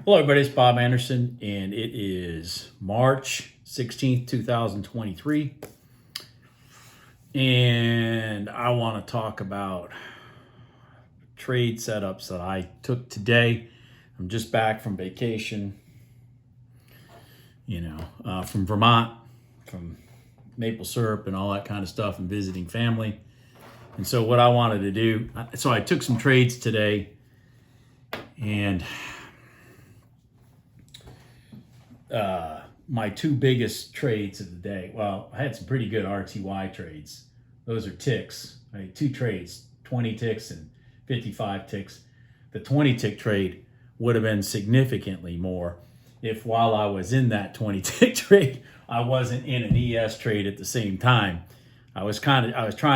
Hello, everybody. It's Bob Anderson, and it is March 16th, 2023. And I want to talk about trade setups that I took today. I'm just back from vacation, from Vermont, from maple syrup and all that kind of stuff, and visiting family. And so what I wanted to do, so I took some trades today, and my two biggest trades of the day. Well, I had some pretty good RTY trades. Those are ticks. I had two trades, 20 ticks and 55 ticks. The 20 tick trade would have been significantly more if while I was in that 20 tick trade, I wasn't in an ES trade at the same time. I was trying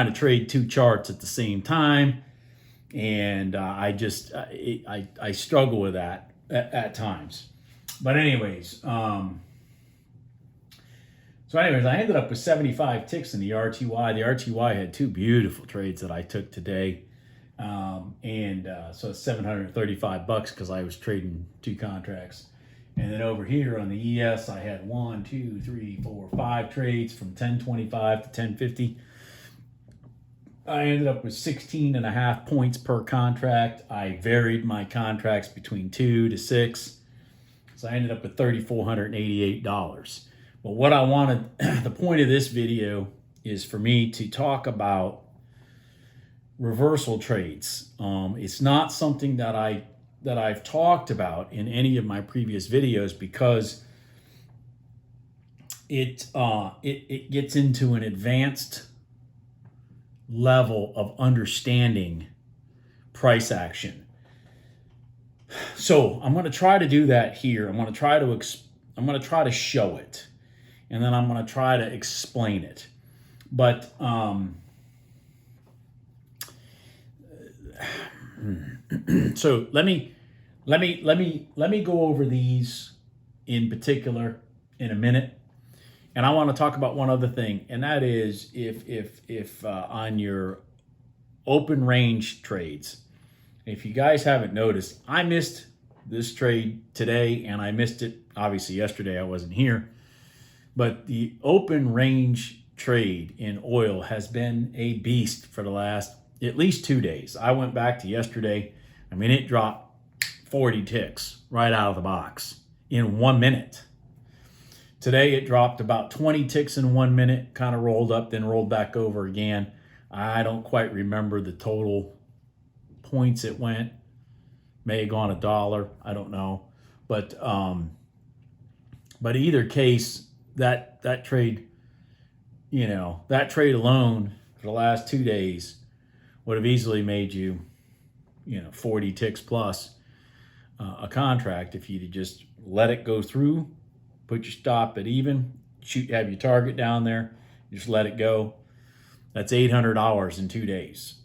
to trade two charts at the same time, and I struggle with that at times. But anyways, I ended up with 75 ticks in the RTY. The RTY had two beautiful trades that I took today. So it's $735 because I was trading two contracts. And then over here on the ES, I had 5 trades from 1025 to 1050. I ended up with 16.5 points per contract. I varied my contracts between 2 to 6. So I ended up with $3,488. But what I wanted, the point of this video is for me to talk about reversal trades. It's not something that I've talked about in any of my previous videos because it gets into an advanced level of understanding price action. So I'm going to try to do that here. I'm going to try to show it, and then I'm going to try to explain it. But so let me go over these in particular in a minute, and I want to talk about one other thing, and that is if on your open range trades. If you guys haven't noticed, I missed this trade today, and I missed it obviously yesterday. I wasn't here. But the open range trade in oil has been a beast for the last at least 2 days. I went back to yesterday. I mean, it dropped 40 ticks right out of the box in 1 minute. Today, it dropped about 20 ticks in 1 minute, kind of rolled up, then rolled back over again. I don't quite remember the total points it went. May have gone $1, I don't know, but either case, that trade, that trade alone for the last 2 days would have easily made you 40 ticks plus a contract if you'd just let it go through, put your stop at even, have your target down there, just let it go. That's $800 in 2 days.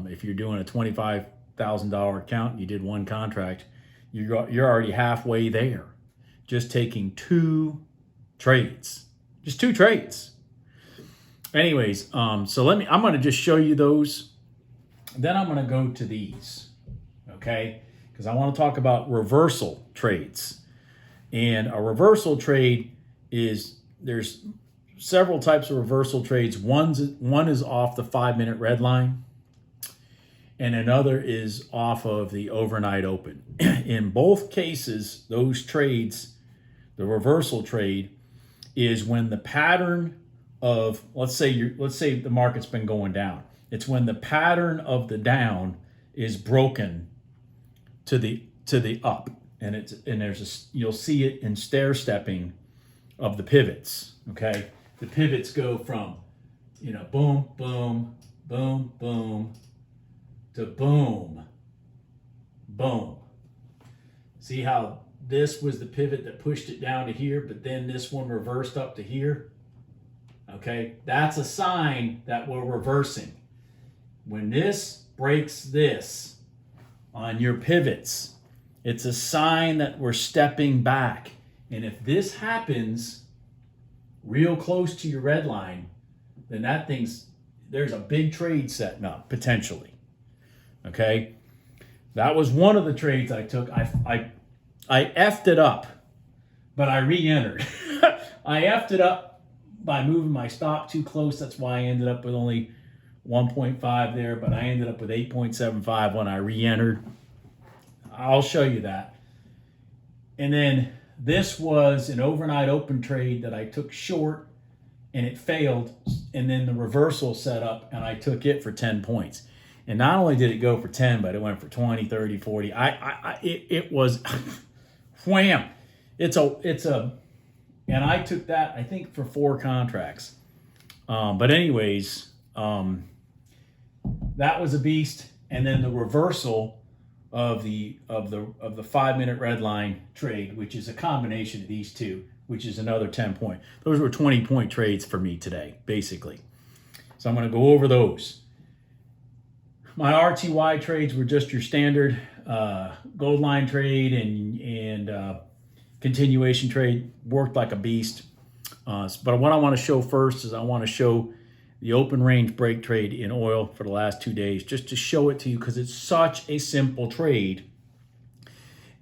If you're doing a $25,000 account and you did one contract, you're already halfway there. Just taking two trades, just two trades. Anyways, so I'm going to just show you those. Then I'm going to go to these, okay? Because I want to talk about reversal trades. And a reversal trade there's several types of reversal trades. One is off the 5-minute red line, and another is off of the overnight open. In both cases, those trades, the reversal trade is when the pattern of, let's say the market's been going down. It's when the pattern of the down is broken to the up, and you'll see it in stair stepping of the pivots. Okay, the pivots go from boom, boom, boom, boom, to boom, boom. See how this was the pivot that pushed it down to here, but then this one reversed up to here? Okay, that's a sign that we're reversing. When this breaks this on your pivots, it's a sign that we're stepping back. And if this happens real close to your red line, then there's a big trade setting up, potentially. Okay, that was one of the trades I took. I I effed it up, but I re-entered. I effed it up by moving my stop too close. That's why I ended up with only 1.5 there, but I ended up with 8.75 when I re-entered. I'll show you that. And then this was an overnight open trade that I took short and it failed. And then the reversal set up and I took it for 10 points. And not only did it go for 10, but it went for 20, 30, 40. It was wham. It's a, and I took that, I think, for 4 contracts. But anyways, that was a beast. And then the reversal of the 5-minute red line trade, which is a combination of these two, which is another 10 point. Those were 20-point trades for me today, basically. So I'm going to go over those. My RTY trades were just your standard gold line trade and continuation trade. Worked like a beast. But what I want to show first is I want to show the open range break trade in oil for the last 2 days, just to show it to you because it's such a simple trade.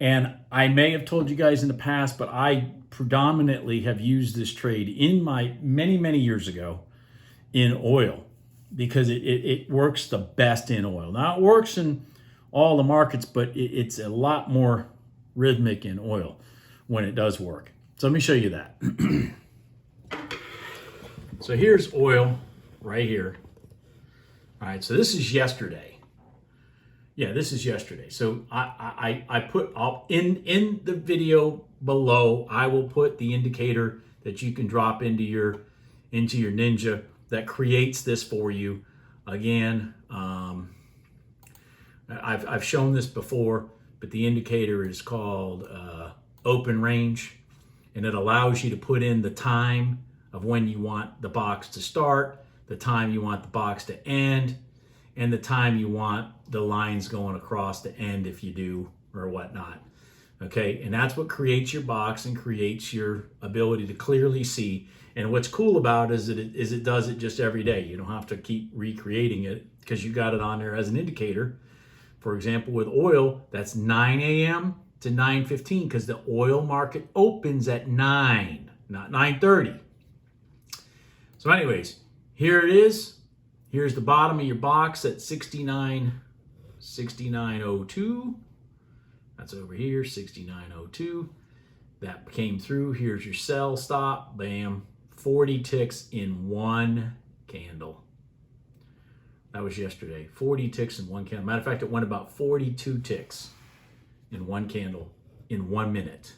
And I may have told you guys in the past, but I predominantly have used this trade in my many years ago in oil because it works the best in oil. Now it works in all the markets, but it's a lot more rhythmic in oil when it does work. So let me show you that. So here's oil right here. All right, so this is yesterday. Yeah, this is yesterday. So I put up in the video below, I will put the indicator that you can drop into your Ninja that creates this for you. Again, I've shown this before, but the indicator is called open range, and it allows you to put in the time of when you want the box to start, the time you want the box to end, and the time you want the lines going across to end if you do or whatnot. Okay, and that's what creates your box and creates your ability to clearly see. And what's cool about it is it does it just every day. You don't have to keep recreating it because you got it on there as an indicator. For example, with oil, that's 9 a.m. to 9:15 because the oil market opens at 9, not 9:30. So anyways, here it is. Here's the bottom of your box at 69.02. That's over here, 69.02. That came through. Here's your sell stop. Bam. 40 ticks in one candle. That was yesterday. 40 ticks in one candle. Matter of fact, it went about 42 ticks in one candle in 1 minute.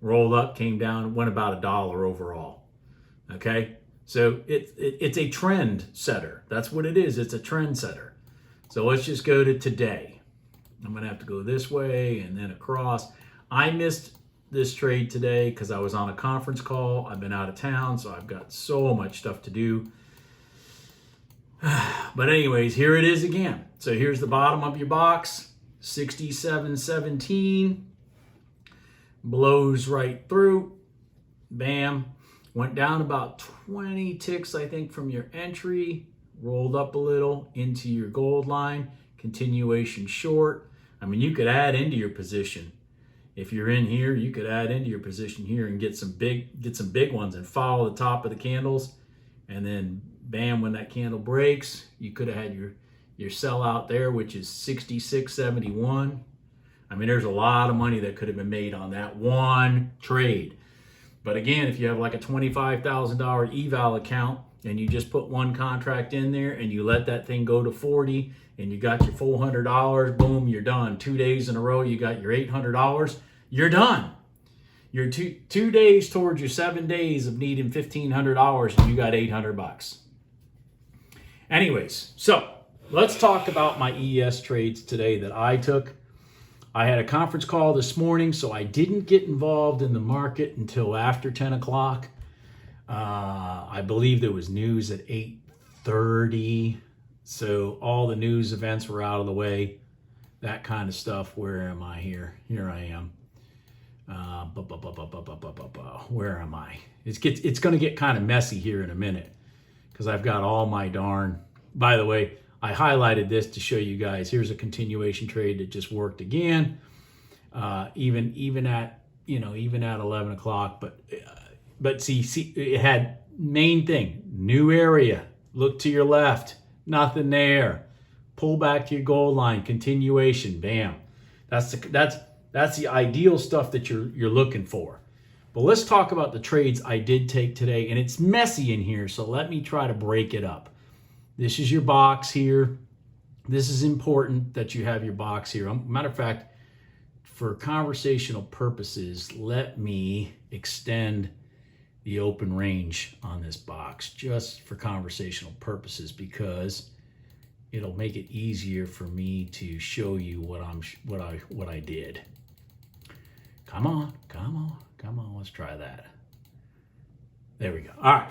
Rolled up, came down, went about $1 overall. Okay? So it's a trend setter. That's what it is. It's a trend setter. So let's just go to today. I'm going to have to go this way and then across. I missed this trade today because I was on a conference call. I've been out of town, so I've got so much stuff to do. But anyways, here it is again. So here's the bottom of your box, 67.17. Blows right through. Bam. Went down about 20 ticks, I think, from your entry. Rolled up a little into your gold line. Continuation short. I mean, you could add into your position. If you're in here, you could add into your position here and get some big ones and follow the top of the candles. And then, bam, when that candle breaks, you could have had your sell out there, which is 66.71. I mean, there's a lot of money that could have been made on that one trade. But again, if you have like a $25,000 eval account and you just put one contract in there and you let that thing go to 40 and you got your $400, boom, you're done. 2 days in a row, you got your $800, you're done. You're two days towards your 7 days of needing $1,500 and you got $800. Anyways, so let's talk about my ES trades today that I took. I had a conference call this morning, so I didn't get involved in the market until after 10 o'clock. I believe there was news at 8:30, so all the news events were out of the way, that kind of stuff. Where am I here? Here I am. Where am I? It's going to get kind of messy here in a minute because I've got all my darn... By the way, I highlighted this to show you guys. Here's a continuation trade that just worked again. even at, even at 11 o'clock. But see, it had main thing, new area, look to your left, nothing there. Pull back to your goal line, continuation, bam. That's the ideal stuff that you're looking for. But let's talk about the trades I did take today, and it's messy in here, so let me try to break it up. This is your box here. This is important that you have your box here. Matter of fact, for conversational purposes, let me extend the open range on this box just for conversational purposes, because it'll make it easier for me to show you what I did. Come on. Let's try that. There we go. All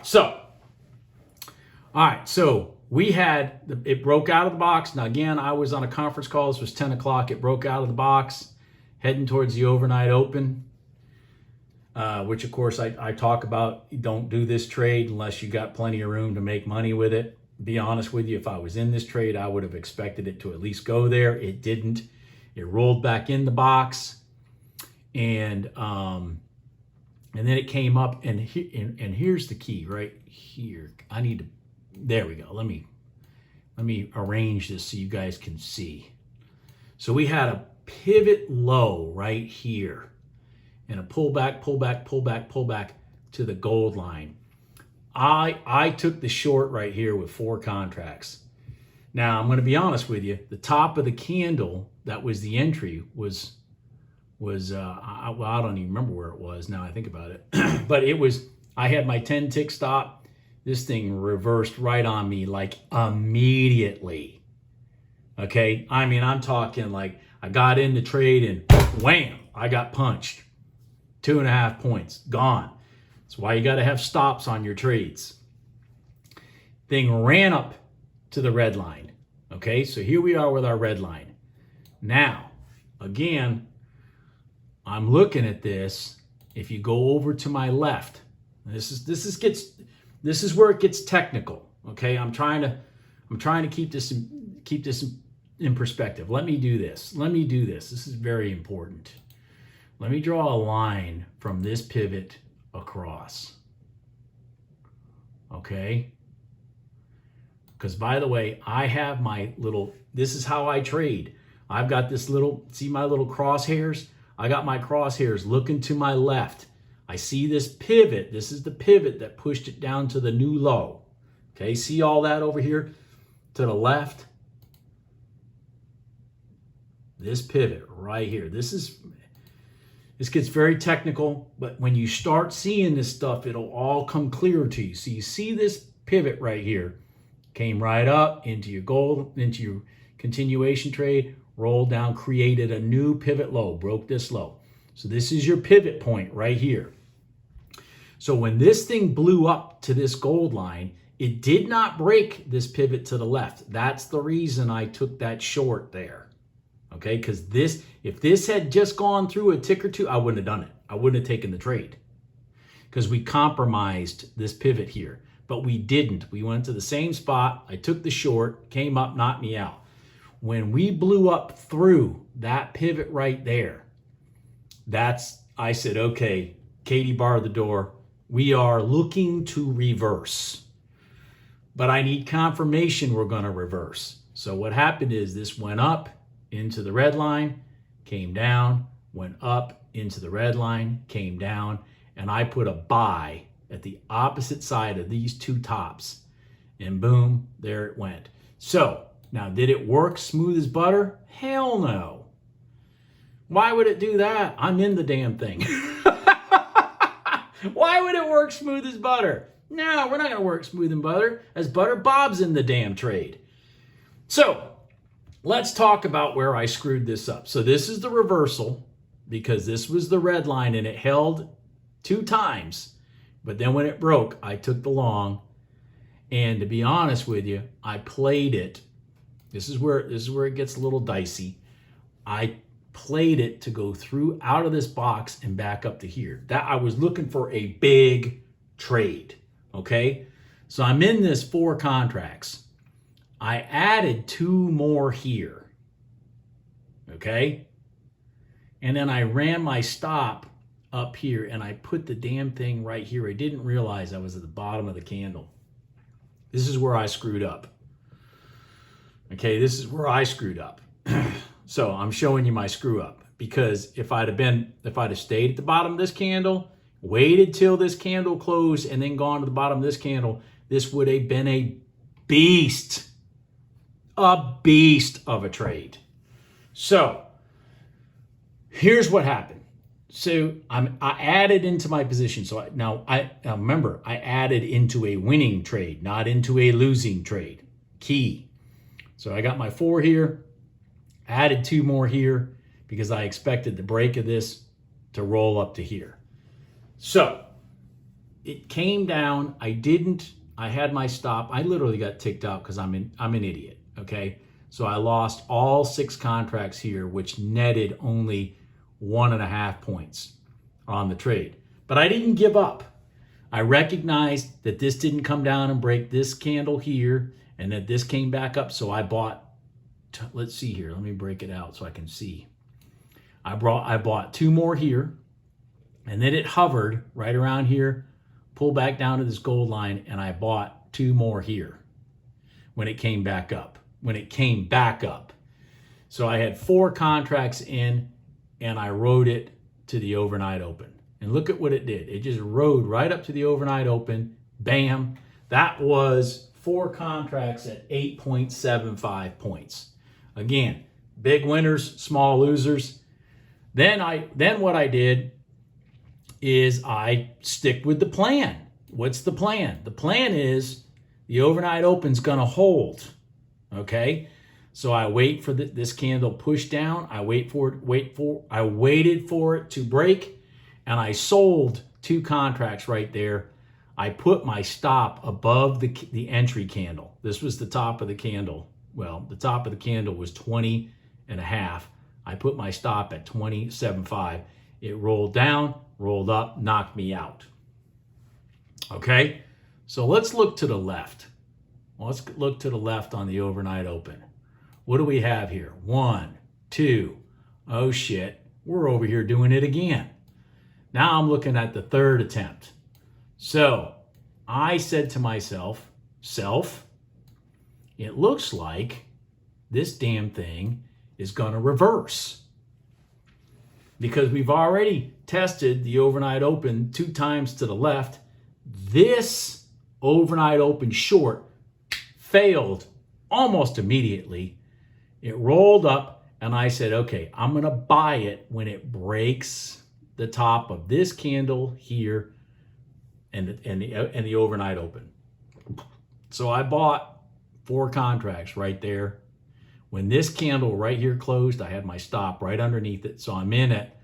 right. So we had it broke out of the box. Now again, I was on a conference call. This was 10 o'clock. It broke out of the box, heading towards the overnight open. Which of course I talk about. Don't do this trade unless you got plenty of room to make money with it. Be honest with you, if I was in this trade, I would have expected it to at least go there. It didn't. It rolled back in the box, and then it came up. And here's the key right here. There we go. Let me arrange this so you guys can see. So we had a pivot low right here, and a pullback to the gold line. I took the short right here with 4 contracts. Now I'm going to be honest with you. The top of the candle that was the entry was I don't even remember where it was now I think about it. But I had my 10 tick stop. This thing reversed right on me like immediately. Okay, I mean, I'm talking like I got in the trade and wham, I got punched. 2.5 points gone. That's why you got to have stops on your trades. Thing ran up to the red line. Okay, so here we are with our red line. Now, again, I'm looking at this. If you go over to my left, this is where it gets technical. Okay, I'm trying to keep this in perspective. Let me do this. This is very important. Let me draw a line from this pivot across. Okay? Because by the way, I have my this is how I trade. I've got this see my little crosshairs? I got my crosshairs looking to my left. I see this pivot. This is the pivot that pushed it down to the new low. Okay, see all that over here to the left? This pivot right here. This gets very technical, but when you start seeing this stuff, it'll all come clear to you. So you see this pivot right here, came right up into your continuation trade, rolled down, created a new pivot low, broke this low. So this is your pivot point right here. So when this thing blew up to this gold line, it did not break this pivot to the left. That's the reason I took that short there. Okay, because if this had just gone through a tick or two, I wouldn't have done it. I wouldn't have taken the trade because we compromised this pivot here, but we didn't. We went to the same spot. I took the short, came up, knocked me out. When we blew up through that pivot right there, I said, okay, Katie barred the door. We are looking to reverse, but I need confirmation we're going to reverse. So what happened is this went up into the red line, came down, went up into the red line, came down, and I put a buy at the opposite side of these two tops, and boom, there it went. So now, did it work smooth as butter? Hell no. Why would it do that? I'm in the damn thing. Why would it work smooth as butter? No, we're not going to work smooth as butter. Bob's in the damn trade. So let's talk about where I screwed this up. So this is the reversal because this was the red line and it held 2 times. But then when it broke, I took the long. And to be honest with you, I played it. This is where it gets a little dicey. I played it to go through out of this box and back up to here. That I was looking for a big trade. Okay? So I'm in this 4 contracts. I added 2 more here. Okay? And then I ran my stop up here and I put the damn thing right here. I didn't realize I was at the bottom of the candle. This is where I screwed up. Okay, this is where I screwed up. So I'm showing you my screw up, because if I'd have stayed at the bottom of this candle, waited till this candle closed, and then gone to the bottom of this candle, this would have been a beast of a trade. So here's what happened. So I added into my position. So now remember, I added into a winning trade, not into a losing trade. Key. So I got my 4 here, added 2 more here because I expected the break of this to roll up to here. So it came down. I had my stop. I literally got ticked out because I'm an idiot. Okay. So I lost all 6 contracts here, which netted only 1.5 points on the trade. But I didn't give up. I recognized that this didn't come down and break this candle here, and that this came back up. So I bought, let's see here. Let me break it out so I can see. I bought 2 more here, and then it hovered right around here, pulled back down to this gold line, and I bought 2 more here when it came back up. So I had 4 contracts in, and I rode it to the overnight open. And look at what it did. It just rode right up to the overnight open. Bam. That was 4 contracts at 8.75 points. Again, big winners, small losers. Then what I did is I stick with the plan. What's the plan? The plan is the overnight open's going to hold. Okay? So I wait for this candle push down. I waited for it to break, and I sold 2 contracts right there. I put my stop above the entry candle. This was the top of the candle. Well, the top of the candle was 20.5. I put my stop at 27.5. It rolled down, rolled up, knocked me out. Okay, so let's look to the left. Let's look to the left on the overnight open. What do we have here? 1, 2. Oh shit, we're over here doing it again. Now I'm looking at the 3rd attempt. So I said to myself, it looks like this damn thing is going to reverse, because we've already tested the overnight open 2 times to the left. This overnight open short failed almost immediately. It rolled up, and I said, okay, I'm going to buy it when it breaks the top of this candle here and the overnight open. So I bought 4 contracts right there. When this candle right here closed, I had my stop right underneath it. So I'm in at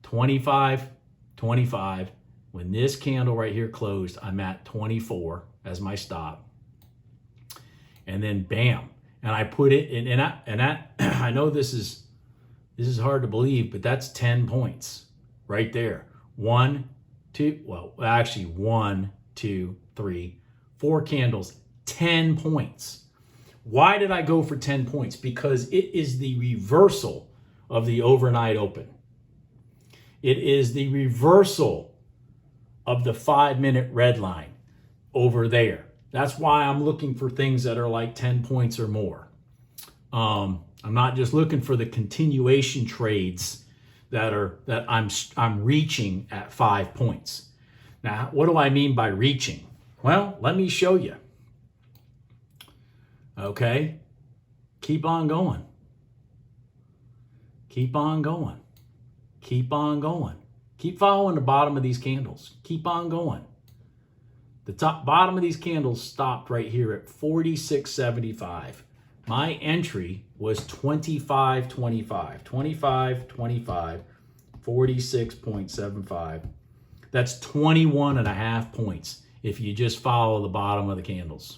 25.25. When this candle right here closed, I'm at 24 as my stop. And then bam. And I put it in, I know this is hard to believe, but that's 10 points right there. 1, 2, 3, 4 candles, 10 points. Why did I go for 10 points? Because it is the reversal of the overnight open. It is the reversal of the 5-minute red line over there. That's why I'm looking for things that are like 10 points or more. I'm not just looking for the continuation trades that I'm reaching at 5 points. Now, what do I mean by reaching? Well, let me show you. Okay, keep on going. Keep on going. Keep on going. Keep following the bottom of these candles. Keep on going. The bottom of these candles stopped right here at 46.75. My entry was 25.25. 25.25, 46.75. That's 21.5 points if you just follow the bottom of the candles.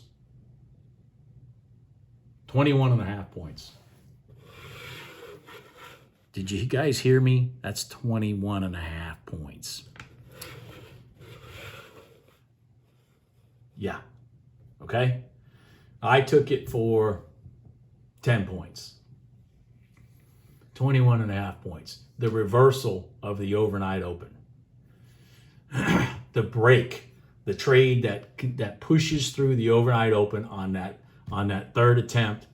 21.5 points. Did you guys hear me? That's 21.5 points. Yeah. Okay. I took it for 10 points. 21.5 points. The reversal of the overnight open. The break, the trade that pushes through the overnight open on that third attempt.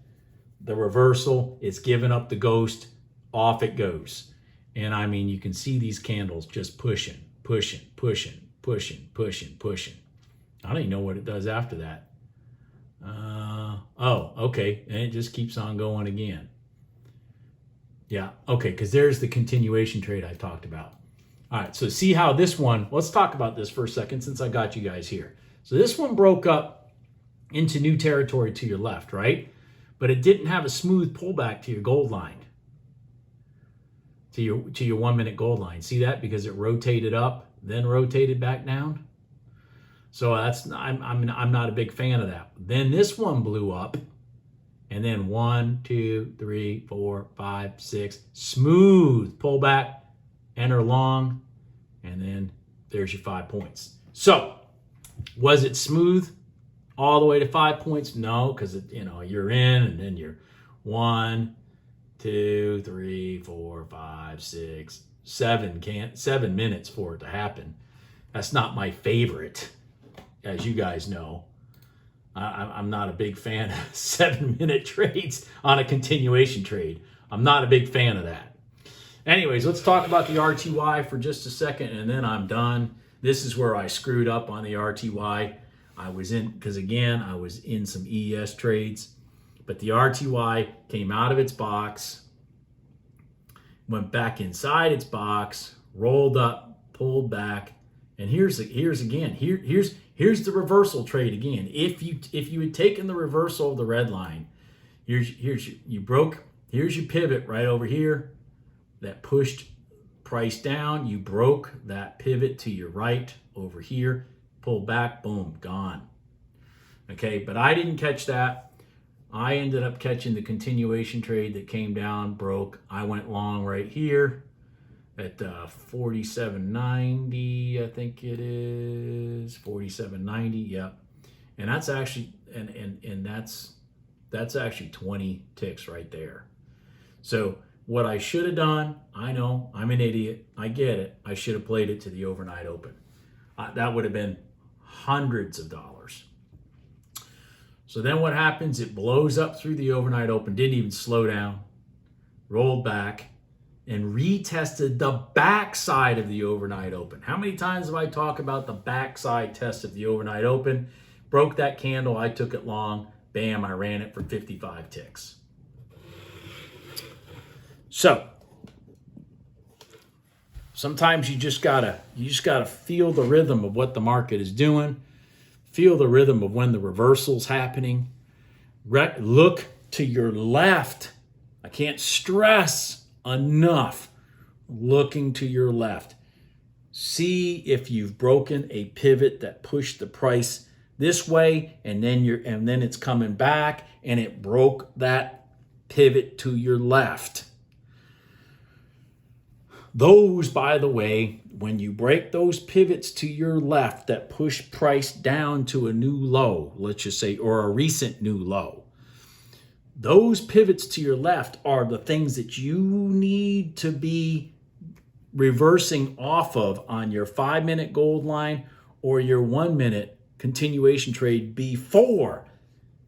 The reversal, it's giving up the ghost, off it goes. And I mean, you can see these candles just pushing. I don't even know what it does after that. Oh, okay. And it just keeps on going again. Yeah, okay, because there's the continuation trade I talked about. All right, so see how this one, let's talk about this for a second since I got you guys here. So this one broke up into new territory to your left, right? But it didn't have a smooth pullback to your gold line, to your 1 minute gold line. See that? Because it rotated up, then rotated back down. So I'm not a big fan of that. Then this one blew up, and then 1, 2, 3, 4, 5, 6, smooth pullback, enter long, and then there's your 5 points. So was it smooth all the way to 5 points? No, because you're in, and then you're 1, 2, 3, 4, 5, 6, 7 minutes for it to happen. That's not my favorite, as you guys know. I'm not a big fan of 7-minute trades on a continuation trade. I'm not a big fan of that. Anyways, let's talk about the RTY for just a second, and then I'm done. This is where I screwed up on the RTY. I was in some ES trades, but the RTY came out of its box, went back inside its box, rolled up, pulled back, and here's the reversal trade again. If you had taken the reversal of the red line, here's your pivot right over here that pushed price down. You broke that pivot to your right over here, pulled back, boom, gone. Okay, but I didn't catch that. I ended up catching the continuation trade that came down, broke. I went long right here at 47.90, I think it is 47.90. Yep, and that's actually that's actually 20 ticks right there. So what I should have done, I know I'm an idiot. I get it. I should have played it to the overnight open. That would have been hundreds of dollars. So then what happens? It blows up through the overnight open, didn't even slow down, rolled back, and retested the backside of the overnight open. How many times have I talked about the backside test of the overnight open? Broke that candle, I took it long, bam, I ran it for 55 ticks. So sometimes you just gotta feel the rhythm of what the market is doing, feel the rhythm of when the reversal's happening. Look to your left. I can't stress enough looking to your left. See if you've broken a pivot that pushed the price this way, and then it's coming back and it broke that pivot to your left. Those, by the way, when you break those pivots to your left that push price down to a new low, let's just say, or a recent new low, those pivots to your left are the things that you need to be reversing off of on your 5-minute gold line or your 1-minute continuation trade before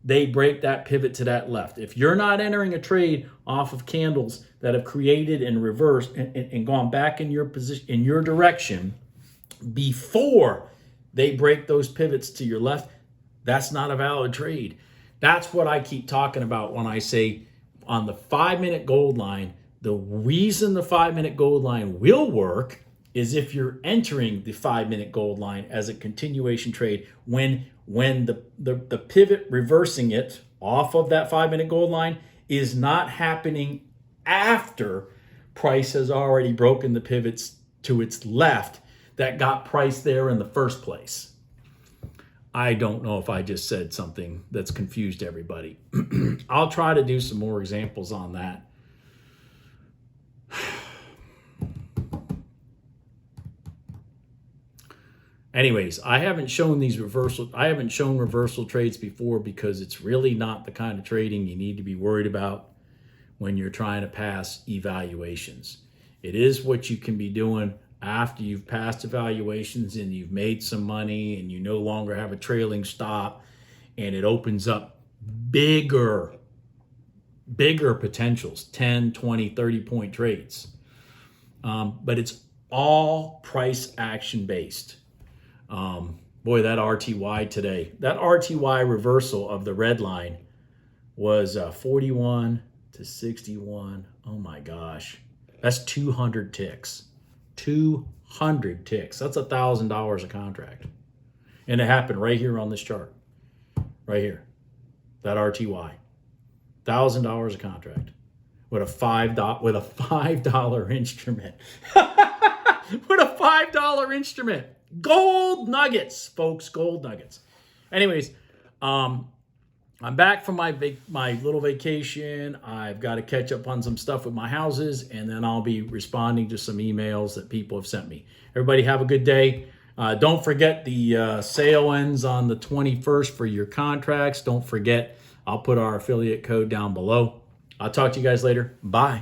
they break that pivot to that left. If you're not entering a trade off of candles that have created and reversed and gone back in your position, in your direction, before they break those pivots to your left, that's not a valid trade. That's what I keep talking about when I say on the 5-minute gold line, the reason the 5-minute gold line will work is if you're entering the 5-minute gold line as a continuation trade when the pivot reversing it off of that 5-minute gold line is not happening after price has already broken the pivots to its left that got price there in the first place. I don't know if I just said something that's confused everybody. I'll try to do some more examples on that. Anyways, I haven't shown reversal trades before because it's really not the kind of trading you need to be worried about when you're trying to pass evaluations. It is what you can be doing after you've passed evaluations and you've made some money and you no longer have a trailing stop, and it opens up bigger potentials, 10, 20, 30 point trades. But it's all price action based. Boy, that RTY today, that RTY reversal of the red line was 41 to 61. Oh my gosh. That's 200 ticks. 200 ticks. That's $1,000 a contract. And it happened right here on this chart. Right here. That RTY. $1,000 a contract. With a $5 instrument. With a $5 instrument. Gold nuggets, folks. Gold nuggets. Anyways, I'm back from my little vacation. I've got to catch up on some stuff with my houses, and then I'll be responding to some emails that people have sent me. Everybody have a good day. Don't forget the sale ends on the 21st for your contracts. Don't forget, I'll put our affiliate code down below. I'll talk to you guys later. Bye.